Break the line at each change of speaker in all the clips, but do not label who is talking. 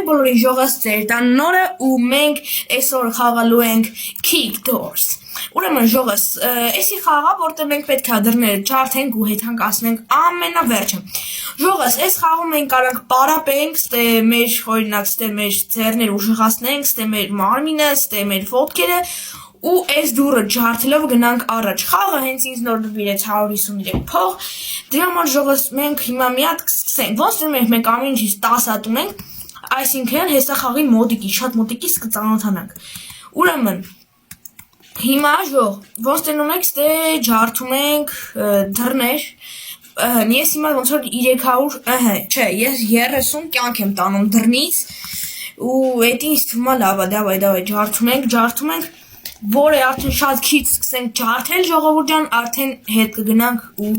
բոլորին ժողս ձեր տաննորը ու մենք այսօր խաղալու ենք Kick Doors։ Ուրեմն ժողս, էսի խաղա, որտեղ մենք պետք է դռները ջարդենք ու հետհանկացնենք ամենավերջը։ Ժողս, այս խաղում մենք կարանք պարապենք, ստե մեր օրինակ, ստե մեր ձեռները ուժեղացնենք, ստե մեր մարմինը, ստե մեր ոտքերը ու այս դուռը ջարդելով գնանք առաջ։ Խաղը հենց ինձ նոր նվիրեց 153 փող։ Դրա համար ժողս մենք հիմա մի հատ կսկսենք։ Ոնց որ մենք ամեն ինչից 10 հատ ունենք, այսինքն հեսա խաղի մոտիկի, շատ մոտիկից կծանոթանանք։ Ուրեմն հիմա ժող, ոնց տենում եք, ստե ջարդում ենք դռներ, ես հիմա ոնց որ 300, չէ, ես 30 կյանք եմ տանում դռնից ու էդի ինձ թվում է լավ է, դավայ, ջարդում ենք, որ է արդեն շատ քիչ սկսենք ջարդել ժողովուրդ ջան, արդեն հետ կգնանք ու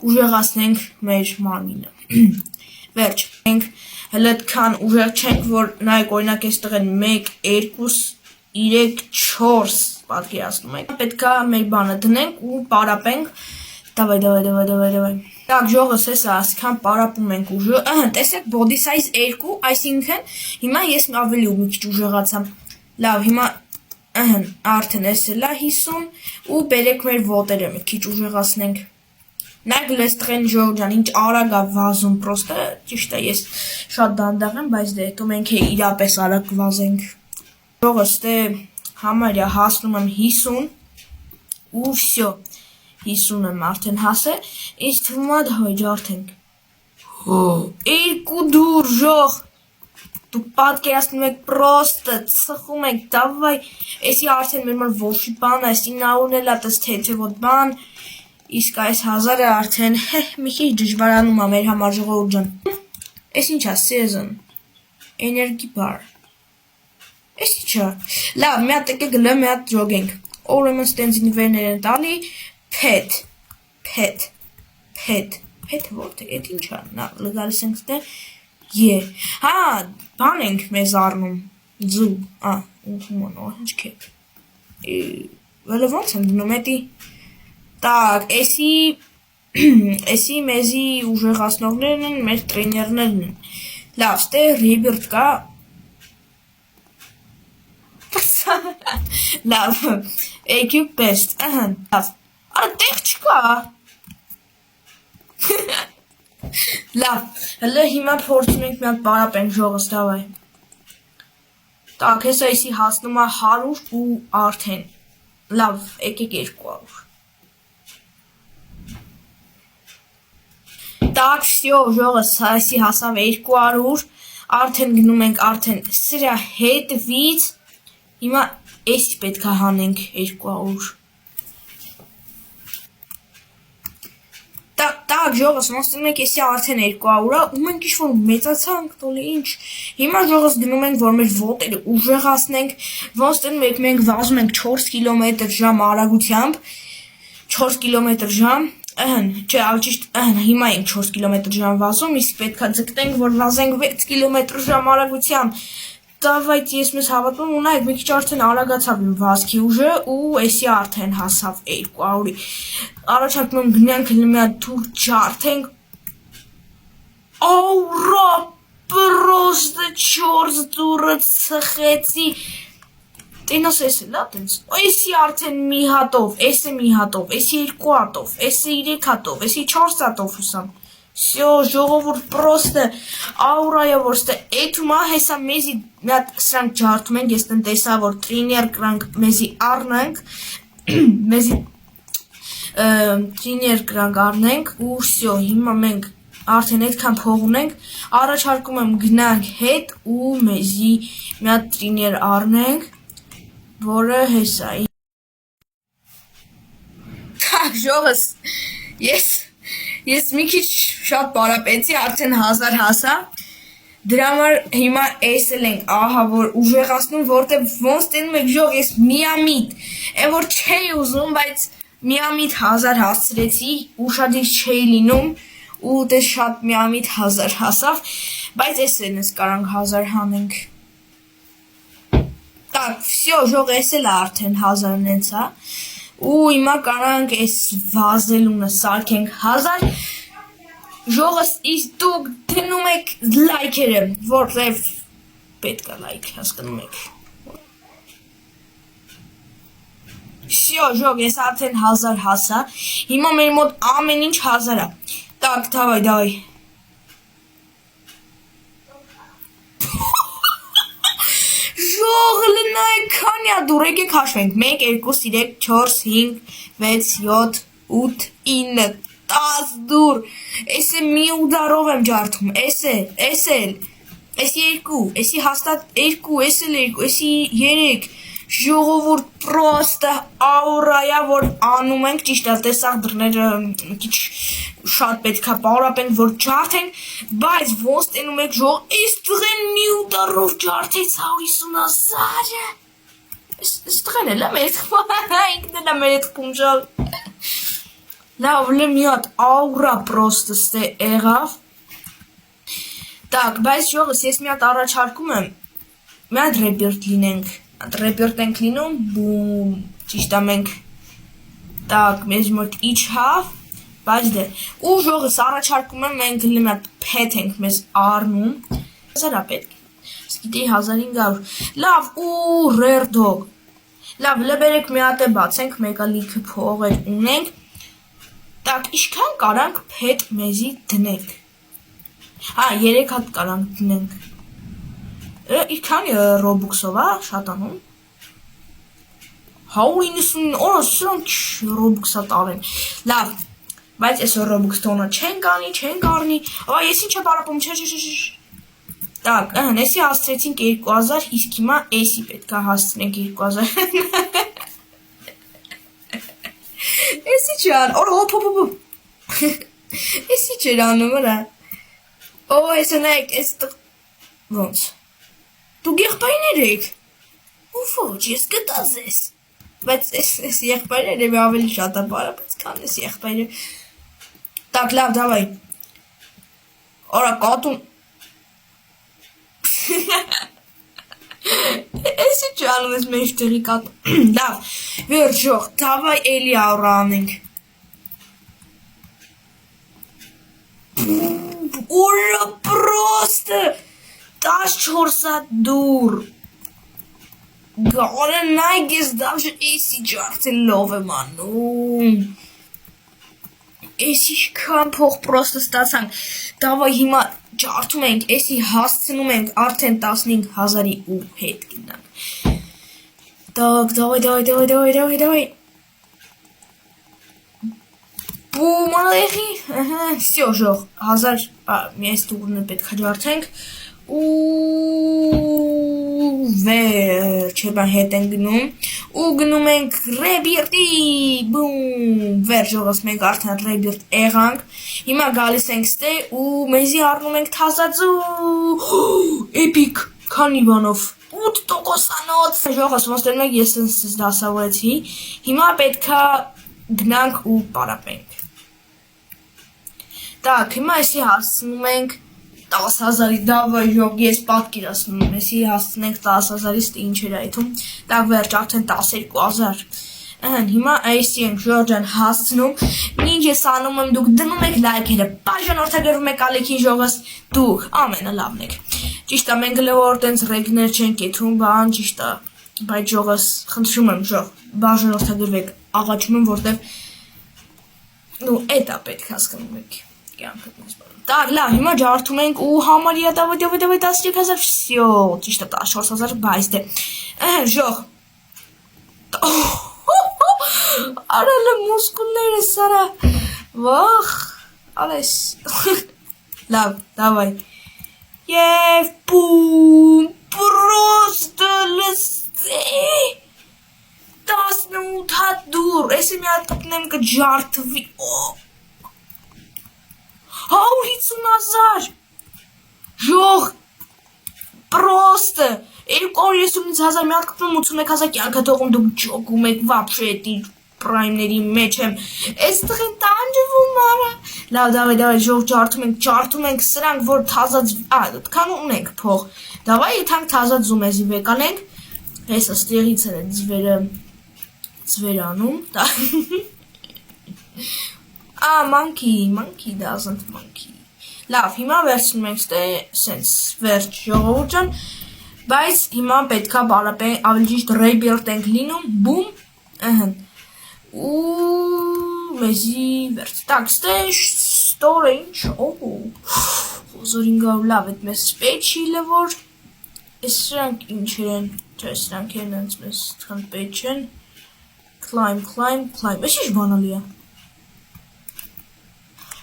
ուժեղացնենք մեր մարմինը։ Վերջ, մենք հələ այդքան ուժեղ չենք, որ նայեք օրինակ այստեղ են 1, 2, 3, 4 պատկերացնում եք։ Պետք է մեր բանը դնենք ու պարապենք։ Դավայ։ Так, ժողս հեսա ասքան պարապում ենք ուժը։ Տեսեք body size 2, այսինքն հիմա ես ավելի ու մի քիչ ուժեղացամ։ Լավ, հիմա արդեն էս էլա 50 ու բերեք մեր ոտերը մի քիչ ուժեղացնենք։ Նայեք լեստղեն ժողովուրդ ջան, ինչ արագ է վազում, պրոստը ճիշտ է, ես շատ դանդաղ եմ, բայց դե հետո մենք իրապես արագ վազենք։ Ժողս, դե համարյա հասնում եմ 50 ու վсё, 50 եմ արդեն հասել, ինձ թվում է դահայ ջարդենք։ Երկու դուր ժող, դուք պատկերացնում եք պրոստը, ծխում եք, դավայ, էսի արդեն մեր մար ոչի բան, էսի նաուն էլ ատս թեթևոտ բան, իսկ այս 1000-ը արդեն մի քիչ դժվարանում է մեր համար ժողովուրդ ջան։ Էս ինչ է, season, energy bar, էս ինչ է, լավ, մի հատ եկեք գլը, մի հատ ջոգենք, ուրեմն ստենց նիվերներ են տալի, Փեթ որտե, էդ ինչ է, նա լգալիս ենք ստե, բան ենք մեզ առնում, ձու, ինչ կետ, վելը ոնց եմ դնում էդի, տակ, էսի մեզի ուժեղացնողներն են, մեր տրեներներն են, լավ, ստե ռիբիրտ կա, լավ, AQ best, լավ, տեղ չկա, լավ, հլը հիմա փորձում ենք մի հատ պարապենք ժողս դավայ։ Так, հեսա էսի հասնում է 100 ու արդեն, լավ, եկեք 200։ Так, всё, ժողս էսի հասավ 200, արդեն գնում ենք արդեն սրա հետվից, հիմա էսի պետք է հանենք 200։ Так, ժողս, ոնց դնում ենք էսի արդեն 200-ը, ու մենք ինչ-որ մեծացանք, տոլի ինչ, հիմա ժողս դնում ենք, որ մեր ոտերը ուժեղացնենք, ոնց դնում ենք, մենք վազում ենք 4 կմ/ժ արագությամբ, 4 կմ/ժ, չէ, ալճիշտ, հիմա ենք 4 կմ/ժ վազում, իսկ պետք է ձգտենք, որ վազենք 6 կմ/ժ արագությամբ, Դավայց ես մեզ հավատում ու նայեք, մի քիչ արդեն արագացավ իմ վազքի ուժը ու էսի արդեն հասավ 200-ի։ Առաջարկում եմ գնանք մի հատ դուր ջարդենք։ Աուրա, պրոստը 4 դուրը ծխեցի։ Տենոս էս էլա տենց։ Էսի արդեն մի հատով, էսը մի հատով, էսի 2 հատով, էսը 3 հատով, էսի 4 հատով հուսամ։ Всё, ժողովուրդ պրոստը աուրայա որ ստե էթումա հեսա մեզի մի հատ սրանք ջարդում ենք, ես տեսա որ տրեյներ կրանք մեզի առնենք, մեզի տրեյներ կրանք առնենք ու всё, հիմա մենք արդեն այդքան փող ունենք, առաջարկում եմ գնանք հետ ու մեզի մի հատ տրեյներ առնենք, որը հեսա։ Так, ժողս, Ես մի քիչ շատ պարապեցի, արդեն 1000 հասա, դրա համար հիմա էս էլ ենք, ահա որ ուժեղացնում, որտեղ ոնց տենում եք ժող, ես միամիտ, են որ չէի ուզում, բայց միամիտ 1000 հասցրեցի, ուշադիր չէի լինում, ու դες շատ միամիտ 1000 հասավ, բայց էս էլ ես կարանք 1000 հանենք։ Так, всё, ժող էս էլ արդեն 1000-ն ենք, հա։ Ու հիմա կարանք այս վազելունը սարքենք 1000 ժողս իսկ դուք դնում եք լայքերը, որտեվ պետք է like, հասկանում եք։ Всё, ժող, ես արդեն 1000 հասա։ Հիմա մեր մոտ ամեն ինչ 1000 է։ Так, давай։ Ժող, լնայք քանի է դուր, եկեք հաշվենք։ 1, 2, 3, 4, 5, 6, 7, 8, 9, 10 դուր։ Էս է մի ուդարով եմ ջարդում, էս էլ, էսի 2, էսի հաստատ 2, էս էլ 2, էսի 3, ժողովուրդ պրոստը աուրայա, որ անում ենք, ճիշտ է, տեսակ դռները քիչ շատ պետք է պարապենք, որ ջարդենք, բայց ոնց տենում եք ժող, էս տղեն մի ուդարով ջարդեց 150,000-ը, էս տղեն էլ է մեր ինքն էլ է մեր հետ կումժալ, լավ, մի հատ աուրա պրոստը ստե եղավ, Так, բայց ժողս, ես մի հատ առաջարկում եմ, մի հատ ռեպիրտ լինենք, ռեպիրտ ենք լինում, բում, ճիշտ է մենք, так, մեզ մոտ իջավ, բայց դե, ու ժողս առաջարկում եմ, մենք մի հատ փետ ենք մեզ առնում, 1000 պետք, սկիտեի 1500, լավ, ու rare dog, լավ, լեբերեք մի հատ է բացենք, մեկա լիքը փողեր ունենք, так, իշքան կարանք փետ մեզի դնենք, հա, 3 հատ կարանք դնենք, Իքանի ռոբուքսով է շատանում, 190 օր սրանք ռոբուքսա տարեն, լավ, բայց ես ռոբուքս տոնը չենք արնի, ես ինչ է բարապում, Так, էսի հասցրեցինք 2000, իսկ հիմա էսի պետք է հասցնենք 2000, էսի չան, էսի չեր անում վրա, ես նայք, ոնց, դուք եղբայրներ եք, ու ոչ, ես գտած ես, բայց ես եղբայրներ եմ ավելի շատ ապարապեց, կան ես եղբայրներ, так, լավ, դավայ, արա, կատուն, էսի չանում ես մեջ տեղի կատուն, լավ, վերջող, դավայ էլի աուրա անենք, ուրա պրոստը, 14 դուր, գարը նայք ես դավշը էսի ջարդելով եմ անում, էսի շքան փող պրոստը ստացանք, դավայ հիմա ջարդում ենք, էսի հասցնում ենք արդեն 15,000-ի ու հետ գնանք, так, давай, բում ալեխի, всё, ժող, 1000, միայն ստուղրն է պետք է ջարդենք, ու վերջ հետ են գնում ու գնում ենք ռեբիրտի բում վերջ ժողս մենք արդեն ռեբիրտ եղանք հիմա գալիս ենք ստե ու մեզի առնում ենք թազածու էպիկ քանի բանով 8%-անոց ժողս ոնց դերում եք ես ինձ դասավորեցի հիմա պետքա գնանք ու պարապենք так հիմա էսի հասցնում ենք 10,000-ի դավայ ժող ես պատկերացնում եմ, էսի հասցնենք 10,000-ից ինչ էր այդում, так վերջ արդեն 12,000, հիմա էսի ենք ժորջան հասցնում, ինչ ես անում եմ դուք դնում եք լայքերը, բաժանորդագրվում եք ալիքին ժողս, դուք ամենը լավն եք, ճիշտ է մենք լեոր տենց ռեգներ չենք եթում, բան ճիշտ է, բայց ժողս խնդրում եմ ժող, բաժանորդագրվեք, աղաչում եմ որտև էդ է պետք հասկանում եք, կյանքդ մեզ բարում Так, լավ, հիմա ջարդում ենք ու համարյա դավայ 13,000, всё, ճիշտ է 14,000, բայց դե, ժող, արելը մուսկուլները սարա, վախ, ալես, լավ, դավայ, և բում, պրոստը լսի, 18 հատ դուր, էսի մի հատ կպնեմ կջարդվի, 150,000 ժող պրոստը 230,000 մի հատ կպնում 81,000 կյանքը թողում դուք ջոկում եք վապշե էտի պրայմների մեջ եմ էս տղեն տանջվում արա լավ դավայ ժող ջարդում ենք սրանք որ թազած քան ունենք փող դավայ եթանք թազած զումեզի վեկանենք հեսա ստեղից են ձվերանում monkey doesn't monkey լավ հիմա վերցնում ենք ստե սենց վերջ ժողովուրդ ջան Բայց հիմա պետքա ավելի ճիշտ rebirth ենք լինում, բում, ու մեզի վերջ, так, store ինչ, Զորինգավ լավ, էդ մեզ սպեչիլը որ, ես սրանք ինչեր են, չէ, սրանք են ընց մեզ տխան պետ չեն, climb, ես ինչ բանալի է,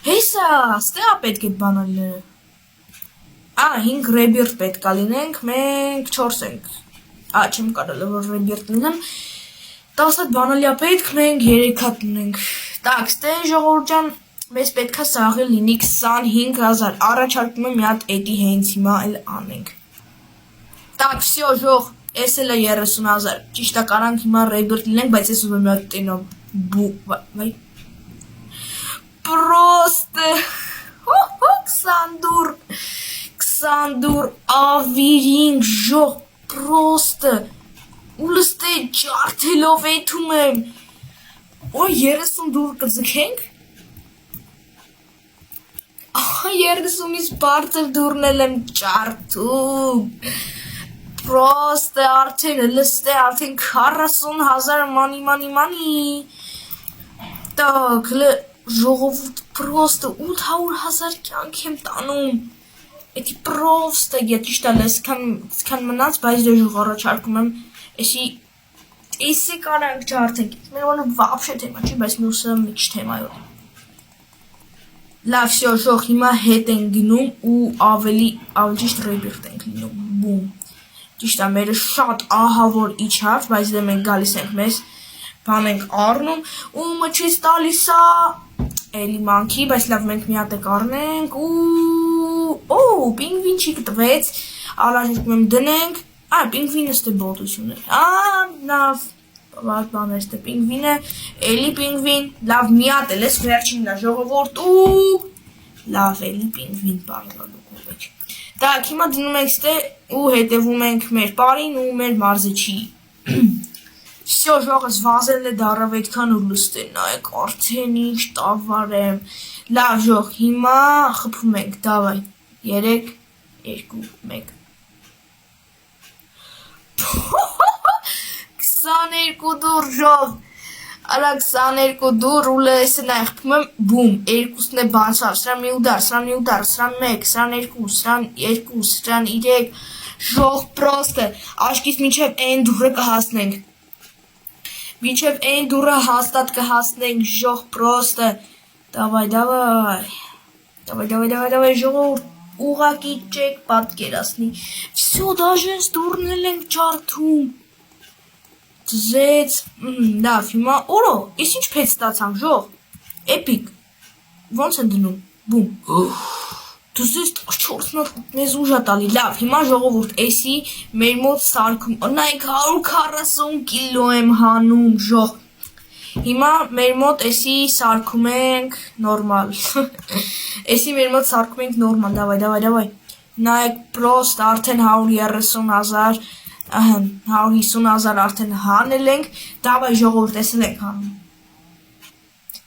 հեսա, ստեղա պետք էդ բանալիները, 5 rebirth պետք է լինենք, մենք 4 ենք, չեմ կարել որ rebirth լինեմ, 10 բանալիա պետք, մենք 3 հատ ունենք, так, ստե ժողովուրդ ջան, մեզ պետքա սաղի լինի 25,000, առաջարկում եմ մի հատ էդի հենց հիմա էլ անենք, так, всё, ժող, ես էլ է 30,000, ճիշտ է կարանք հիմա rebirth լինենք, բայց ես ուզում եմ մի հատ տենով, պրոստը, 20 դուր, ավիրինք, ժող, պրոստը, ու լստե ջարդելով էթում եմ, 30 դուր կձգենք, 30-ից բարձր դուրնել եմ ջարդում, պրոստը արդեն լստե արդեն 40,000 մանի, տակ, ժողովուրդ պրոստը 800,000 կյանք եմ տանում, էդի պրոստը, ճիշտ է լեսքան մնաց, բայց դե ժող առաջարկում եմ, էսի կարանք ջարդենք, մեր ոնը վապշե թեմա չի, բայց մյուսը մի քիչ թեմայով Լավ, всё, ժող, հիմա հետ ենք գնում ու ավելի ճիշտ rebirth ենք լինում, բում, ճիշտ է, մերը շատ ահավոր իջավ, բայց դե մենք գալիս ենք մեզ, բան ենք առնում, ու մչից տալիս է, էլի մանքի, բայց լավ մենք մի հատ եք առնենք ու պինգվին չի կտվեց, առաջարկում եմ դնենք, պինգվինը ստե բոտություն է, լավ, բաներ ստե պինգվին է, էլի պինգվին, լավ մի հատ էլ ես վերջինն է ժողովորդ ու լավ էլի պինգվին պարվալուկով եք, դակ հիմա դնում ենք ստե ու հետևում ենք մեր պարին ու մեր մարզիչի, Всё, ժողս վազել է դարավ այդքան ու լստեն, նայեք արդեն ինչ տավար եմ, լավ ժող, հիմա խփում ենք, դավայ, 3, 2, 1, 22 դուր ժող, արա 22 դուր ու լեսը նայ խփում եմ, բում, 2-ն է բացավ, սրան մի ուդար, սրան 1, սրան 2, սրան 3, ժող պրոստը, աշկից մինչև են դուրը կհասնենք, Մինչև այն դուրը հաստատ կհասնենք ժող պրոստը, դավայ, ժողորդ, ուղակի չեք պատկերացնի, всё, даже դուրնել ենք ջարդում, ձեծ, լավ, հիմա, ես ինչ պետ ստացանք, ժող, էպիկ, ոնց են դնում, բում, Դուզես 14-ն մեզ ուժա տալի, լավ, հիմա ժողովուրդ, էսի մեր մոտ սարքում, նայք 140 կիլո եմ հանում, ժող, հիմա մեր մոտ էսի սարքում ենք նորմալ, էսի մեր մոտ սարքում ենք նորմալ, դավայ, նայք պրոստ արդեն 130,000, 150,000 արդեն հանել ենք, դավայ ժողովուրդ, էսել ենք հանում,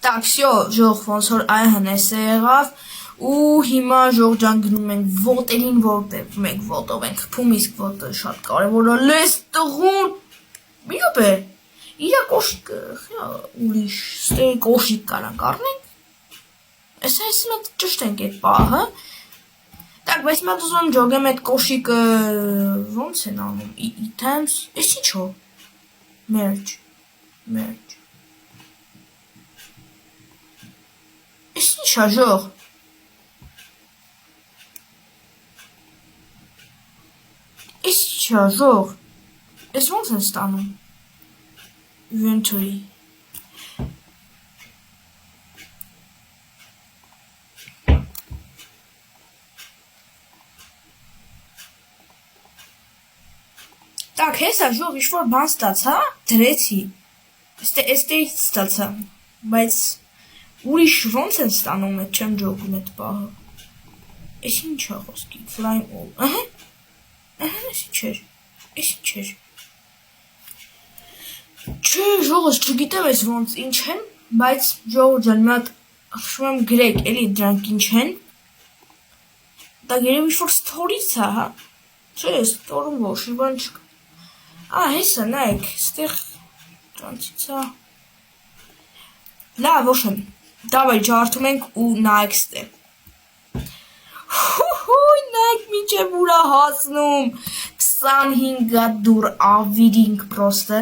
так, всё, ժող, ոնց որ այհն էսը եղավ, ու հիմա ժող ջան գնում ենք ոտերին, որտեղ մենք ոտով ենք խփում, իսկ ոտը շատ կարևոր է, լես տղուն, մի հոպ է, իրա կոշիկը, ուրիշ, ստե կոշիկ կարանք առնենք, ես մատ ճշտենք էդ պահը, так, բայց մատ ուզում եմ ջոգեմ էդ կոշիկը, ոնց են անում, items, ես ինչ հո, merge, ես ինչ հա ժող, Ես չա ժող, ես ոնց են ստանում, inventory, Так, հեսա ժող ինչ-որ բան ստացա, դրեցի, էստեից ստացա, բայց ուրիշ ոնց են ստանում էդ չեմ ջոգում էդ պահը, ես ինչ ա խոսքի, flying all, Ես ինչ էր, Չէ, ժողս չգիտեմ ես ոնց ինչ են, բայց ժողը ջան մի հատ խշում եմ գրեք, էլի դրանք ինչ են, դա երև ինչ-որ ստորից է, հա, Չէ, ստորում ոչ, բան չկա։ Հեսա, նայեք, ստեղ տրանցիցա։ Լավ, ոչմ, դավայ ջարդում ենք ու նայեք ստեղ։ Հույ, նայեք մինչև ուրա հասնում, 25 դուր ավիրինք պրոստը,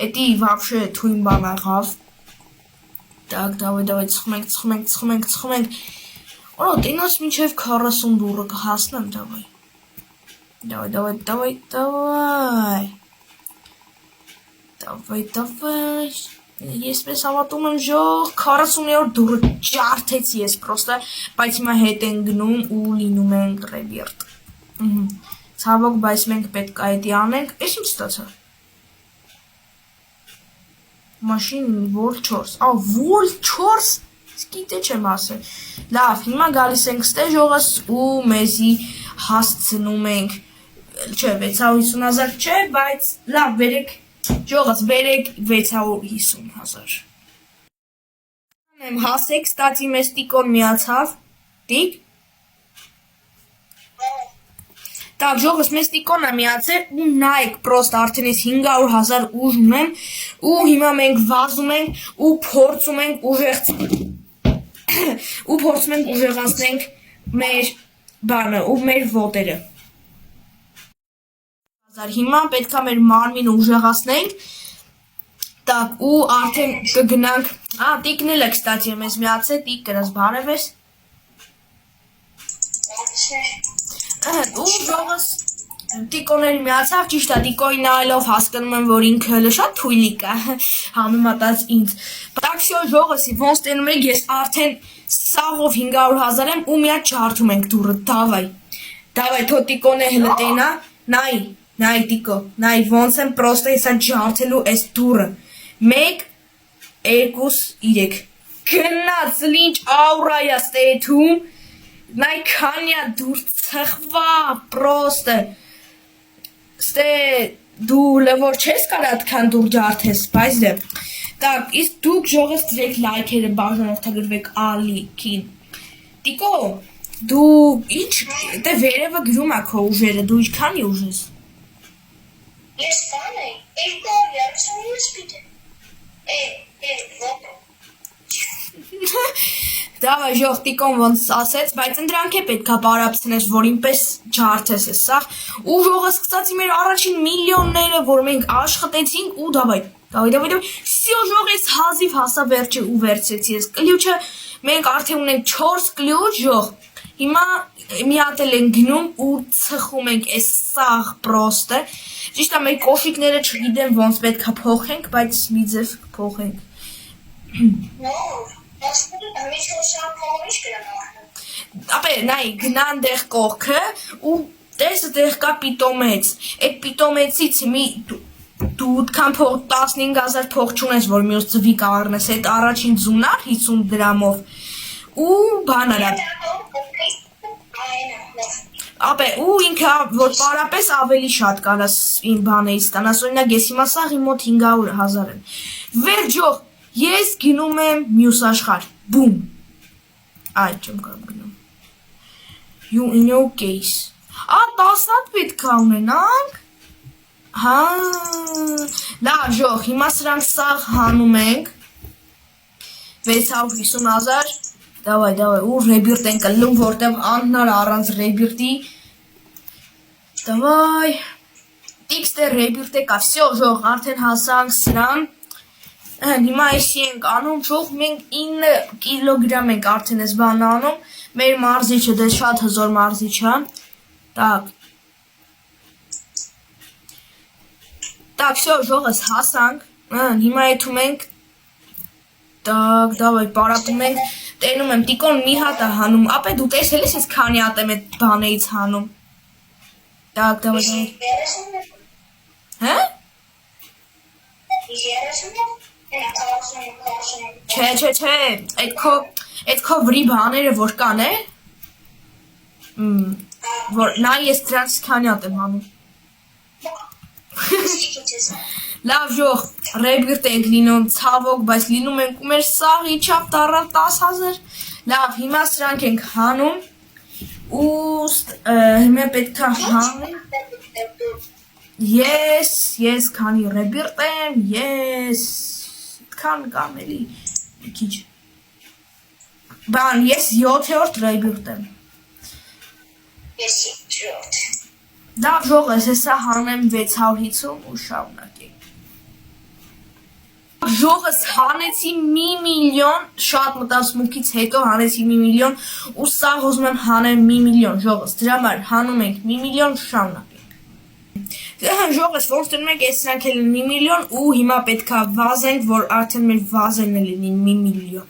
էտի վավշե թույն բան աղավ։ Так, դավայ, ծխում ենք։ Օրո, տենաս մինչև 40 դուրը կհասնեմ, դավայ։ Դավայ, ես մեզ հավատում եմ ժող, 40-րդ դուրը ջարդեցի ես պրոստը, բայց հիմա հետ են գնում ու լինում ենք ռեբիրտ։ Ցավոք, բայց մենք պետք է այդի անենք, ես ինչ ստացա։ Մաշին Vol 4, Vol 4, գիտե չեմ ասել։ Լավ, հիմա գալիս ենք ստեղ ժողս ու մեզի հասցնում ենք, չէ, 650,000 չէ, բայց լավ, վերեք, ժողս, վերեք 650,000։ Հասեք, ստացի մեզ տիկոն միացավ, տիկ։ Так, ժողս մեզ տիկոնը միացել ու նայեք պրոստ արդեն ես 500,000 ուժ ունեմ ու հիմա մենք վազում ենք ու փորձում ենք ուժեղացնենք մեր բանը ու մեր ոտերը։ Հիմա պետք է մեր մարմինը ուժեղացնենք։ Так, ու արդեն կգնանք, տիկն էլ է կստացի մեզ միացել, տիկ կրաս բարև ես։ Ու ժողս տիկոների միացավ, ճիշտ է, տիկոյի նայելով հասկանում եմ, որ ինքը շատ թույլիկ է, համեմատած ինձ։ Տաքսիո ժողս, ոնց տենում եք, ես արդեն սաղով 500,000 եմ ու միատ չարդում ենք դուրը, դավայ, թո տիկոն է հլը տենա, նայ տիկո, նայ ոնց եմ պրոստը հեսա ջարդելու ես դուրը, 1, 2, 3, գնաց լինչ աուրայա ստեյթում, նայ կանյա դուր ծխվա պրոստը, ստե դու լվոր չես կար ատքան դուր ջարդես, բայց դե, так, իսկ դուք ժողս դրեք լայքերը բաժանորդագրվեք ալիքին, տիկո, դու ինչ, դե վերևը գրում է քո ուժերը, դու ինչ քանի ուժ ես։
Ես բան է, 230 պիտի,
Դավայ ժող տիկոն ոնց ասեց, բայց ընդրանք է պետք է պարապցնես, որ ինպես ջարդես ես սաղ, ու ժողը սկսացի մեր առաջին միլիոնները, որ մենք աշխատեցինք ու դավայ, սիո ժող ես հազիվ հասա վերջը ու վերցեցի ես կլյուչը, մենք արդեն ունենք 4 կլյուչ ժող, հիմա մի հատ էլ ենք գնում ու ծխում ենք ես սաղ պրոստը, ճիշտ է մեր կոշիկները չգիտեմ ոնց պետք է փոխենք, բայց մի ձև փոխենք։ Ապե, նայ, գնան դեղ կողքը ու տեսը դեղ կա պիտոմեց, այդ պիտոմեցից դու ութքան փող 15,000 փող չունես, որ մյուս ձվի կառնես, այդ առաջին ձունար 50 դրամով ու բանարա։ Ապե, ու ինքը որ պարապես ավելի շատ կանաս իմ բանեից տանաս, օրինակ ես հիմա սաղ իմ մոտ 500,000 եմ։ Վերջող, ես գնում եմ մյուս աշխար, բում, այդ չեմ կարող գնում, you in your case, 10 հատ պետք է ունենանք, լավ ժող, հիմա սրանք սաղ հանում ենք, 650,000, դավայ, ու ռեբիրտ են կլում, որտև անհնար առանց ռեբիրտի, դավայ, տիքստե ռեբիրտ է կա, վսյո ժող, արդեն հասանք սրան, հիմա այսի ենք անում, ժող մենք 9 կիլոգրամ ենք արդեն ես բան անում, մեր մարզիչը դե շատ հզոր մարզիչ է, так, վսյո ժողս հասանք, հիմա եթում ենք, դավայ, պարապում ենք, տենում եմ, տիկոն մի հատ է հանում, ապե դու տեսել ես ես քանի հատ եմ էդ բանեից հանում, դավայ, հե? Չէ, այդ քո վրի բաները որ կան է, որ նայ ես դրանց քանի հատ եմ հանում, լավ ժող, ռեբիրտ ենք լինում ցավոք, բայց լինում ենք ու մեր սաղ իչավ տառավ 10,000, լավ, հիմա սրանք ենք հանում ու հիմա պետք է հանենք, Ես քանի ռեբիրտ եմ, քան կամ էլի մի քիչ։ Բան, ես 7-րդ ռեբիրտ եմ։
Ես 7-րդ։
Դա ժողես, հեսա հանեմ 650 ու շարունակենք։ Ժողս հանեցի 1 միլիոն, շատ մտածմունքից հետո հանեցի 1 միլիոն ու սաղ ուզում եմ հանեմ 1 միլիոն ժողս, դրա համար հանում ենք 1 միլիոն շարունակենք։ Ժողս ոնց դնում ենք այս սրանք էլ 1 միլիոն ու հիմա պետքա վազենք, որ արդեն մեր վազենը լինի 1 միլիոն։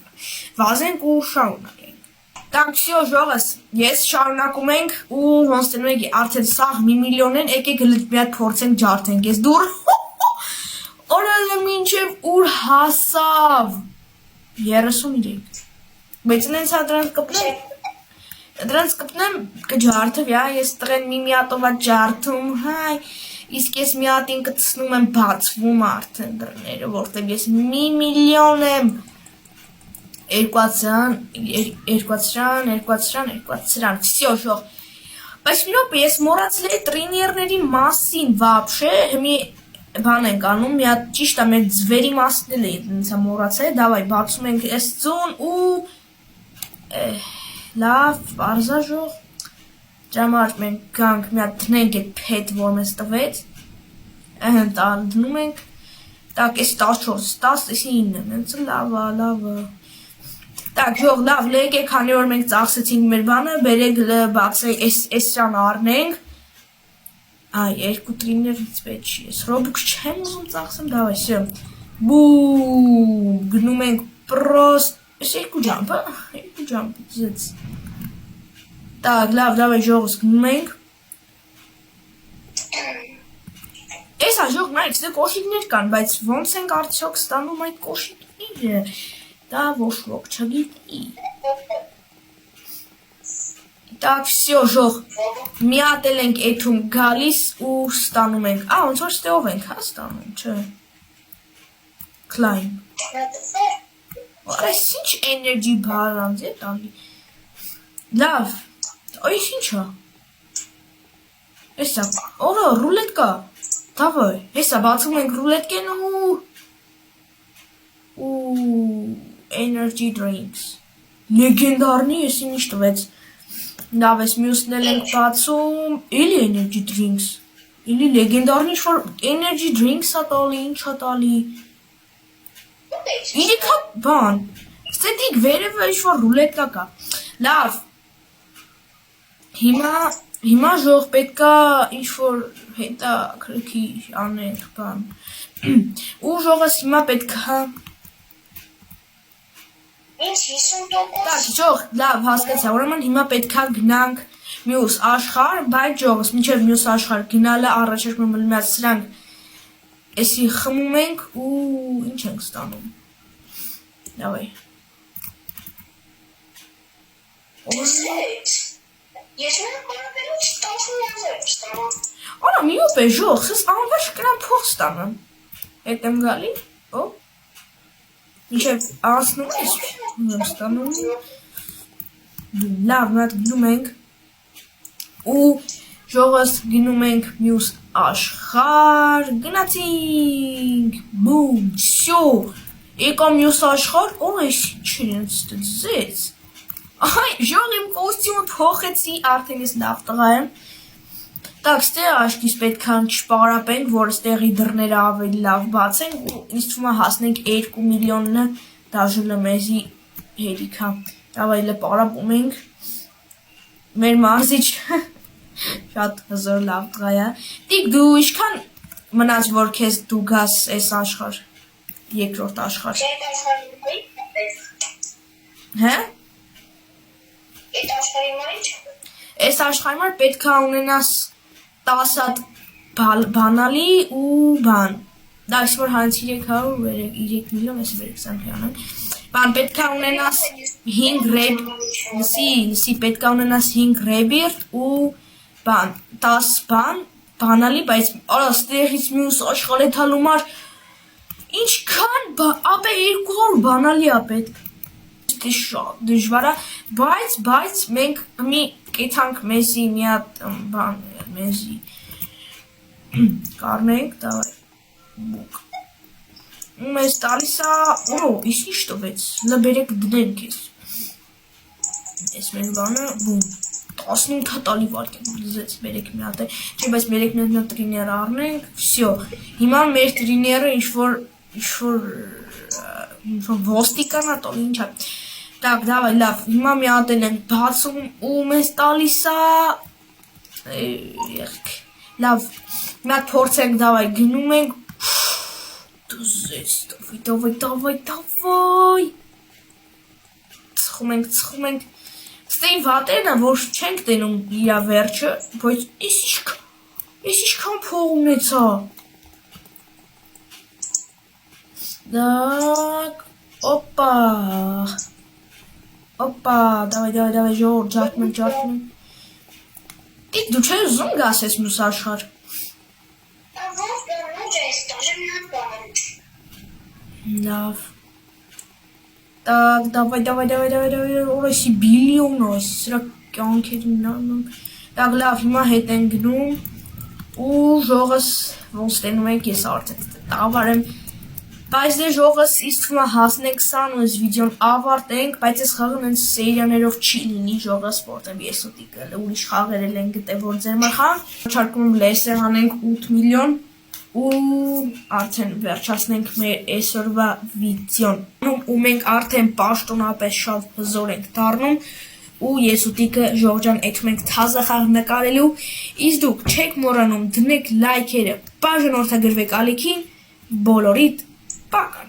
Վազենք ու շարունակենք։ Так, всё, ժողս, ես շարունակում ենք ու ոնց դնում ենք արդեն սաղ 1 միլիոն են, եկեք մի հատ փորձենք ջարդենք ես դուր։ Օրալը մինչև ուր հասավ 33 բայց նենց դրանց կպնեմ կջարդվ ես տղեն մի հատովա ջարդում հայ իսկ ես մի հատին կտցնում եմ բացվում արդեն դռները որտեղ ես 1 միլիոն եմ 200 всё ժող բայց մի րոպե ես մոռացել էի տրեյներների մասին вообще հիմի բան ենք անում, մի հատ ճիշտ է մեր ձվերի մասն էլ է ինձ մոռացել, դավայ բացում ենք այս ձուն ու լավ, բարձա ժող Ճամար մենք գանք մի հատ դնենք այդ փետ, որ մեզ տվեց տան դնում ենք Так, այս 14, 19, նենց լավը Так, ժող լավ, լեկեք քանի որ մենք ծախսեցինք մեր բանը, բերեք բացե այս շան առնենք Այ, 2 տրիներից պետ չի, ես ռոբուք չեմ ուզում ծախսեմ, դավայ, սյո, բում, գնում ենք պրոստ, ես 2 ջամպը, ձեց, տակ, լավ, դավայ, ժողս գնում ենք, ես աժող նայք, սդե կոշիկներ կան, բայց ոնց ենք արդյոք ստանում այդ կոշիկները, դա ոչ ոք չգիտի, Так, всё, ժող, մի հատ էլ ենք էթում գալիս ու ստանում ենք, ոնց որ ստեով ենք, հա ստանում, չէ, Climb, այս ինչ էներգի բարանձ է տալի, լավ, այս ինչա, էսա, օրը, ռուլետկա, դավայ, էսա, բացում ենք ռուլետկեն ու energy drinks, լեգենդարնի ես ինչ տվեց, Լավ ես մյուսնել ենք բացում, էլի energy drinks, էլի լեգենդարն ինչ-որ energy drinks ա տալի, ինչ ա տալի, իրիքա բան, ստետիկ վերևը ինչ-որ ռուլետկա կա, լավ, հիմա ժող պետքա ինչ-որ հետա քրքի անենք բան, ու ժողս հիմա պետքա
Ինչ 50%։
Так, ժող, լավ, հասկացա, ուրեմն հիմա պետքա գնանք մյուս աշխարհ, բայց ժողս, մինչև մյուս աշխարհ գնալը առաջարկում եմ միած սրանք էսի խմում ենք ու ինչ ենք ստանում։ Դավայ։
Ես մենակ բարաբերիչ 10,000 ստանում։
Արա մի ոպ է ժող, սս անվաշ կնան փող ստանեմ։ Հետ եմ գալի, Մինչև անցնում ես, եմ ստանում, լավ, նա գնում ենք, ու ժողս գնում ենք մյուս աշխարհ, գնացինք, բում, всё, եկա մյուս աշխարհ, այս ինչ իրենց ստծեց, այ, ժող իմ կոստյումը փոխեցի, արդեն ես լավ տղա եմ, Так, ստեղ աշկիս պետքա չպարապենք, որ ստեղի դռները ավելի լավ բացենք ու ինձ թվում է հասնենք 2 միլիոնը դաժլը մեզի հերիքա։ Դավայ պարապում ենք։ Մեր մարզիչ շատ հզոր լավ տղա է։ Տիկ դու ինչքան մնաց որ քեզ դու գաս այս աշխարհ, երկրորդ աշխարհ։ Հա?
Այդ աշխարհի մեջ
Այս աշխարհի մեջ պետքա ունենաս 10 հատ բանալի ու բան։ Դա այսօր հանց 300 3 միլիոն էս վերք սանքյանն։ Բան պետքա ունենաս 5 ռեբ, լսի պետքա ունենաս 5 ռեբիրտ ու բան 10 բանալի, բայց արա ստեղից մյուս աշխարհի թալումար ինչքան ապե 200 բանալի է պետք։ Դե շատ դժվար է, բայց մենք մի կեթանք մեզի մի հատ բան մեզի Կառնենք, давай։ Բուկ։ Մեզ տալիս է, իսկ ինչ տվեց։ Լա բերեք դնենք ես։ Այս մեր բանը, բում։ 18 տալի վարկենք, լզեց բերեք մի հատ է։ Չէ, բայց բերեք մի հատ տրիներ առնենք, всё։ Հիմա մեր տրիները ինչ-որ ոստիկանա տոլ, ինչ է։ Так, давай, լավ, հիմա մի հատ ենք բացում ու մեզ տալիս է լավ, մի հատ փորձենք, давай, գնում ենք դուզես, давай ծխում ենք ստեին վատերն է, որ չենք տենում իրա վերջը, բայց ես ինչքան փող ունեցա Так, опа, давай, ժողովուրդ, ջարդմենք դու չես ուզում գաս ես մյուս աշխարհ
Ոնց ես դաժե մի հատ բան
Լավ Так, давай, օրեսի բիլիոն է, սրա կյանքերին նանում Так, լավ, հիմա հետ են գնում ու ժողս ոնց տենում ենք ես արդեն տավարեմ Բայց դե ժողս իսկ թվում է հասնենք 20 ու այս վիդեոն ավարտենք, բայց այս խաղն են սերիաներով չի լինի ժողս որտեղ ես ու տիկը ուրիշ խաղեր են գտել որ ձեր մխան չարկում եմ լեսեր հանենք 8 միլիոն ու արդեն վերջացնենք մեր այսօրվա վիդեոն ու մենք արդեն պաշտոնապես շատ հզոր ենք դառնում ու ես ու տիկը ժողջան այդում ենք թազը խաղ նկարելու իսկ դուք չեք մոռանում դնեք լայքերը բաժանորդագրվեք ալիքին բոլորիդ Пока.